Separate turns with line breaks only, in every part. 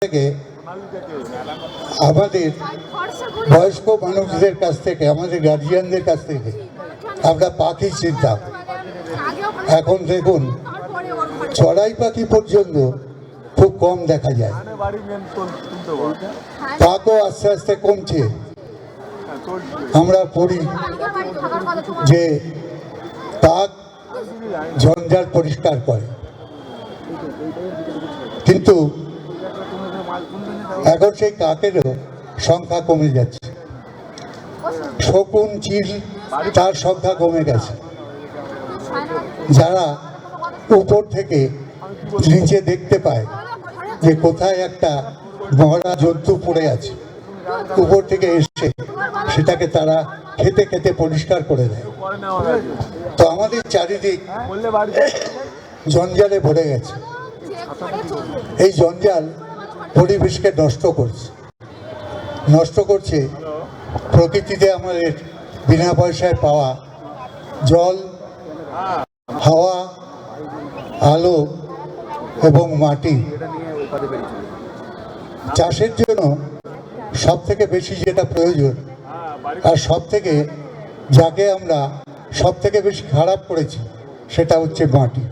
থেকে আমাদের বয়স্ক মানুষদের কাছ থেকে, আমাদের গার্জিয়ানদের কাছ থেকে আমরা পাখি চিনতাম। এখন দেখুন চড়াই পাখি পর্যন্ত খুব কম দেখা যায়। কাকও আস্তে আস্তে কমছে। আমরা পড়ি যে কাক জঞ্জাল পরিষ্কার করে, কিন্তু এখন সেই কাকেরও সংখ্যা কমে যাচ্ছে। শকুন, চিল, তার সংখ্যা কমে গেছে। যারা উপর থেকে নিচে দেখতে পায় যে কোথায় একটা মরা জন্তু পড়ে আছে, উপর থেকে এসে সেটাকে তারা খেতে খেতে পরিষ্কার করে দেয়। তো আমাদের চারিদিক জঞ্জালে ভরে গেছে। এই জঞ্জাল পরিবেশকে নষ্ট করছে প্রকৃতিতে আমাদের বিনা পয়সায় পাওয়া জল, হাওয়া, আলো এবং মাটি। চাষের জন্য সব থেকে বেশি যেটা প্রয়োজন, আর সব থেকে যাকে আমরা সব থেকে বেশি খারাপ করেছি, সেটা হচ্ছে মাটি।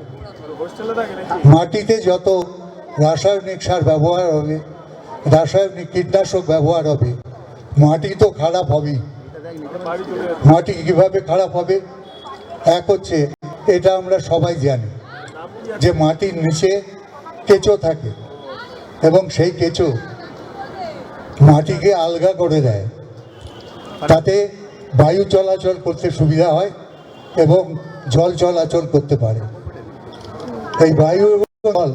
মাটিতে যত রাসায়নিক সার ব্যবহার হবে, রাসায়নিক কীটনাশক ব্যবহার হবে, মাটি তো খারাপ হবেই। মাটি কিভাবে খারাপ হবে? এক হচ্ছে, এটা আমরা সবাই জানি যে মাটির নিচে কেঁচো থাকে এবং সেই কেঁচো মাটিকে আলগা করে দেয়। তাতে বায়ু চলাচল করতে সুবিধা হয় এবং জল চলাচল করতে পারে। এই বায়ু এবং জল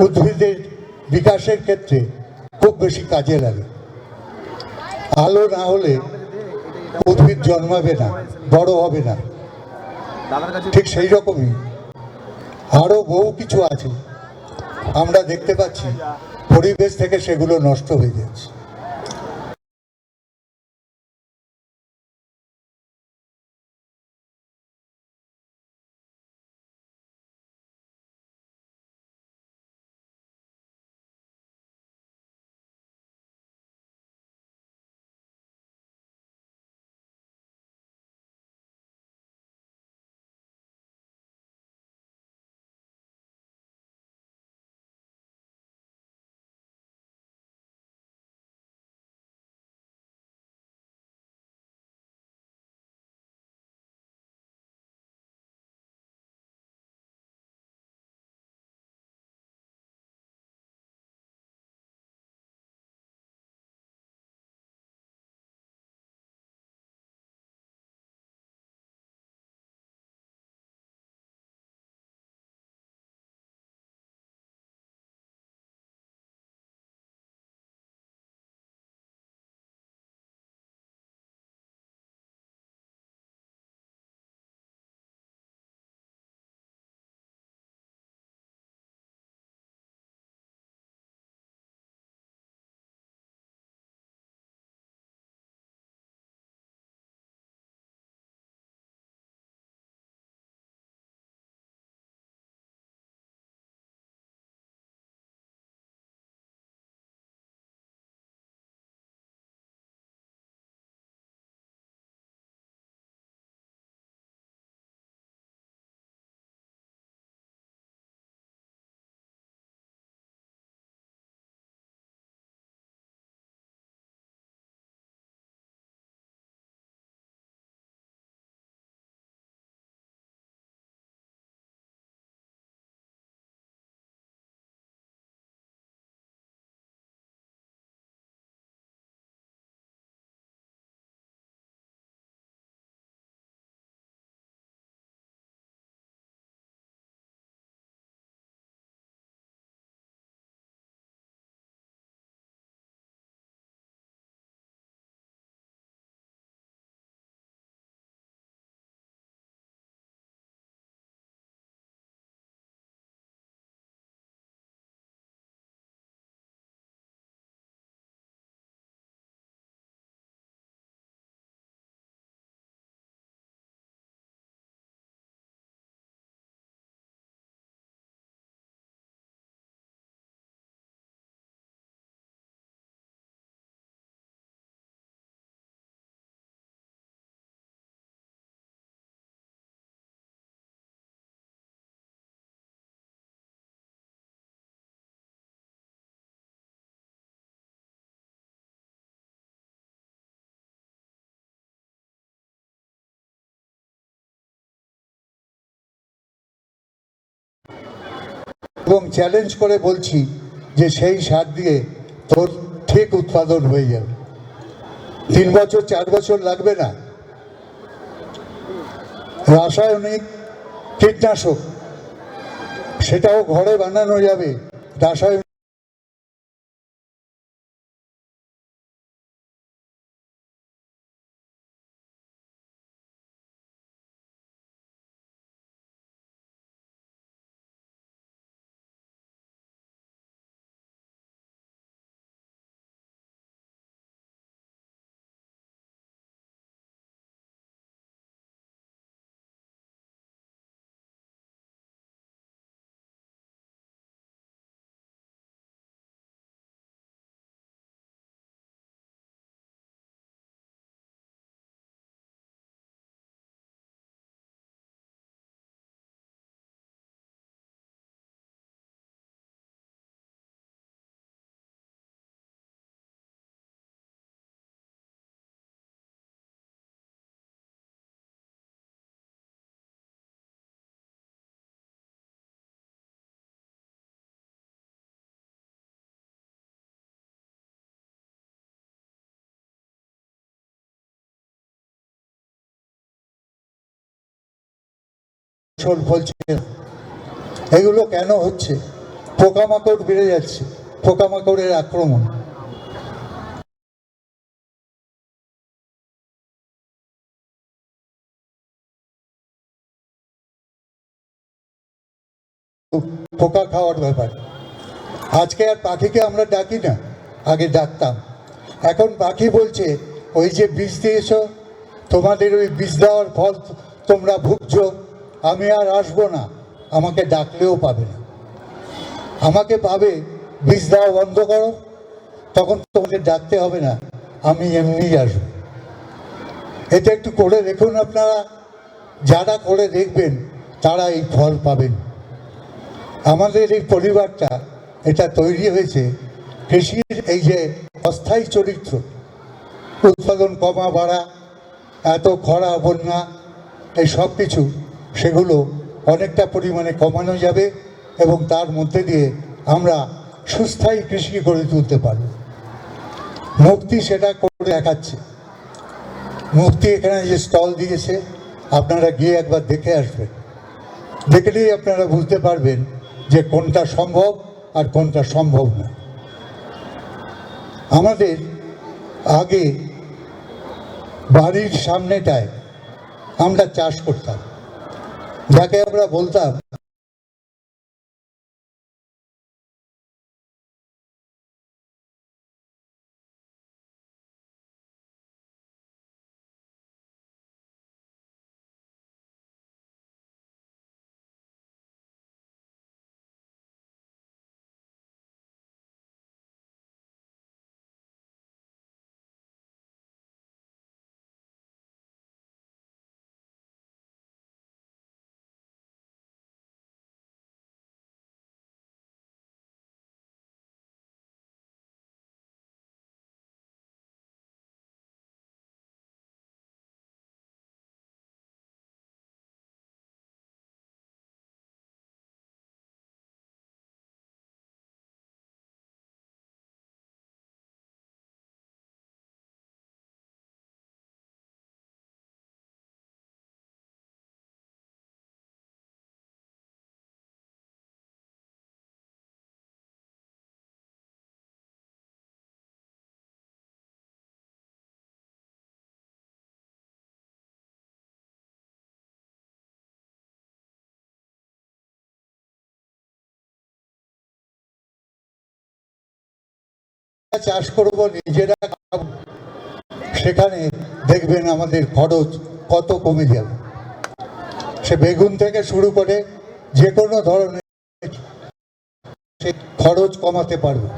উদ্ভিদের বিকাশের ক্ষেত্রে খুব বেশি কাজে লাগে। আলো না হলে উদ্ভিদ জন্মাবে না, বড় হবে না। ঠিক সেই রকমই আরো বহু কিছু আছে, আমরা দেখতে পাচ্ছি পরিবেশ থেকে সেগুলো নষ্ট হয়ে যাচ্ছে। এবং চ্যালেঞ্জ করে বলছি যে সেই সার দিয়ে তোর ঠিক উৎপাদন হয়ে যাবে, 3 বছর 4 বছর লাগবে না। রাসায়নিক কীটনাশক সেটাও ঘরে বানানো যাবে, রাসায়নিক ফসল ফলছে না। এগুলো কেন হচ্ছে? পোকামাকড় বেড়ে যাচ্ছে, পোকামাকড়ের আক্রমণ। পোকা খাওয়ার ব্যাপার। আজকে আর পাখিকে আমরা ডাকি না, আগে ডাকতাম। এখন পাখি বলছে ওই যে বীজ দিয়েছ, তোমাদের ওই বীজ দেওয়ার ফল তোমরা ভুগছো, আমি আর আসবো না, আমাকে ডাকলেও পাবে না। আমাকে পাবে, বীজ দেওয়া বন্ধ করো, তখন তোমাকে ডাকতে হবে না, আমি এমনিই আসবো। এটা একটু করে দেখুন আপনারা, যারা করে দেখবেন তারা এই ফল পাবেন। আমাদের এই পরিবারটা এটা তৈরি হয়েছে কৃষির এই যে অস্থায়ী চরিত্র, উৎপাদন কমা বাড়া, এত খরা বন্যা, এই সব কিছু সেগুলো অনেকটা পরিমাণে কমানো যাবে এবং তার মধ্যে দিয়ে আমরা সুস্থায়ী কৃষি গড়ে তুলতে পারব। মুক্তি সেটা করে দেখাচ্ছে। মুক্তি এখানে যে স্টল দিয়েছে, আপনারা গিয়ে একবার দেখে আসবেন, দেখলেই আপনারা বুঝতে পারবেন যে কোনটা সম্ভব আর কোনটা সম্ভব না। আমাদের আগে বাড়ির সামনেটায় আমরা চাষ করতাম, যাকে আমরা বলতাম চাষ করবো, নিজেরা খাবো, সেখানে দেখবেন আমাদের খরচ কত কমে যাবে। সে বেগুন থেকে শুরু করে যে কোনো ধরনের সে খরচ কমাতে পারবে।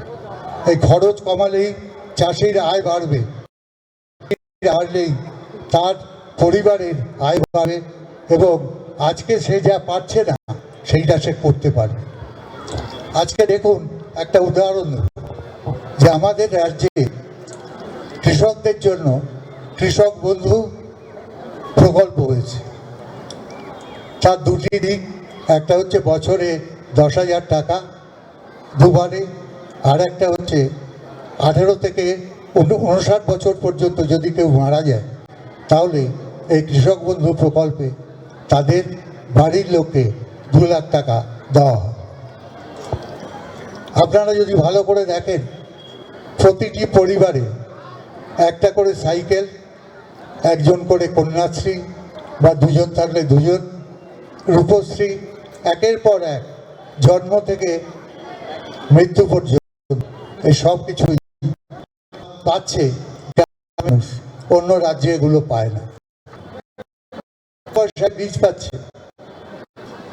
এই খরচ কমালেই চাষির আয় বাড়বে, বাড়লেই তার পরিবারের আয় বাড়বে এবং আজকে সে যা পাচ্ছে না সেইটা সে করতে পারবে। আজকে দেখুন একটা উদাহরণ দেব, যে আমাদের রাজ্যে কৃষকদের জন্য কৃষক বন্ধু প্রকল্প হয়েছে। তার দুটি দিক, একটা হচ্ছে বছরে 10,000 টাকা দুবারে, আর একটা হচ্ছে 18 থেকে 59 বছর পর্যন্ত যদি কেউ মারা যায় তাহলে এই কৃষক বন্ধু প্রকল্পে তাদের বাড়ির লোককে 2 লাখ টাকা দেওয়া হয়। আপনারা যদি ভালো করে দেখেন, প্রতিটি পরিবারে একটা করে সাইকেল, একজন করে কন্যাশ্রী বা দুজন থাকলে দুজন, রূপশ্রী, একের পর এক জন্ম থেকে মৃত্যু পর্যন্ত এই সব কিছুই পাচ্ছে মানুষ, অন্য রাজ্যে এগুলো পায় না। পয়সা বীজ পাচ্ছে।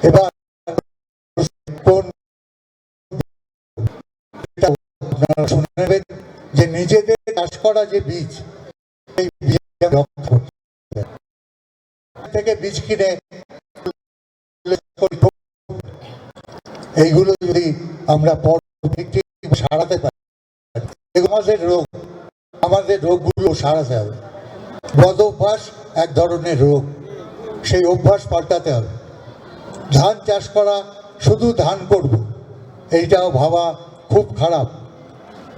এবার কোন আপনারা শুনে নেবেন যে নিজেদের চাষ করা যে বীজ, এই বীজ থেকে বীজ কিনে এইগুলো যদি আমরা সারাতে পারি, আমাদের রোগগুলো সারাতে হবে। বদ অভ্যাস এক ধরনের রোগ, সেই অভ্যাস পাল্টাতে হবে। ধান চাষ করা, শুধু ধান করব এইটাও ভাবা খুব খারাপ।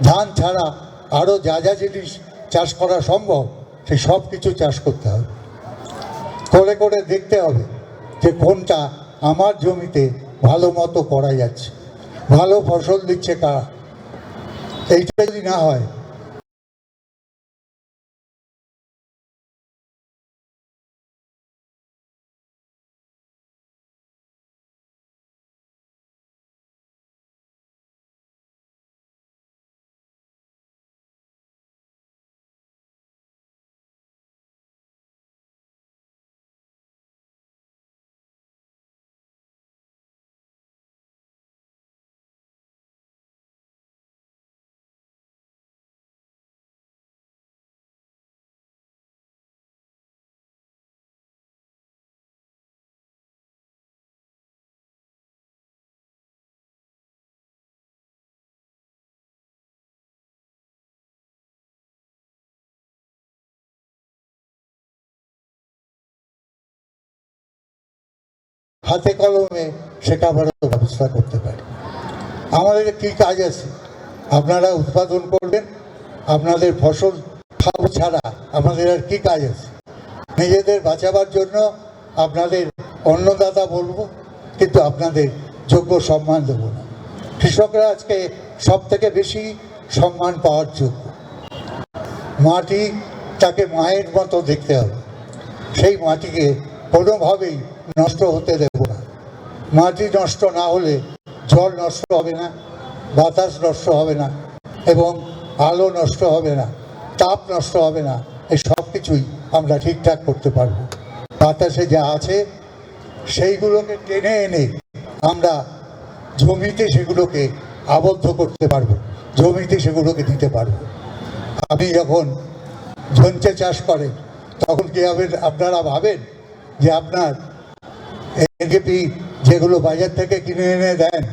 ধান ছাড়া আরও যা যা জিনিস চাষ করা সম্ভব সেই সব কিছু চাষ করতে হবে। করে করে দেখতে হবে যে কোনটা আমার জমিতে ভালো মতো করা যাচ্ছে, ভালো ফসল দিচ্ছে কারা। এইটা যদি না হয় হাতে কলমে শেখাবারও ব্যবস্থা করতে পারি। আমাদের কি কাজ আছে? আপনারা উৎপাদন করবেন, আপনাদের ফসল খাওয়া ছাড়া আমাদের আর কি কাজ আছে? নিজেদের বাঁচাবার জন্য আপনাদের অন্নদাতা বলবো, কিন্তু আপনাদের যোগ্য সম্মান দেবো না। কৃষকরা আজকে সব থেকে বেশি সম্মান পাওয়ার যোগ্য। মাটি, তাকে মায়ের মতো দেখতে হবে। সেই মাটিকে কোনোভাবেই নষ্ট হতে দেব না। মাটি নষ্ট না হলে জল নষ্ট হবে না, বাতাস নষ্ট হবে না, এবং আলো নষ্ট হবে না, তাপ নষ্ট হবে না। এই সব কিছুই আমরা ঠিকঠাক করতে পারবো। বাতাসে যা আছে সেইগুলোকে টেনে এনে আমরা জমিতে সেগুলোকে আবদ্ধ করতে পারবো, জমিতে সেগুলোকে দিতে পারবো। আপনি যখন ঝঞ্চে চাষ করেন তখন কি হবে? আপনারা ভাবেন যে আপনার এনকেপি যেগুলো বাজার থেকে কিনে এনে দেন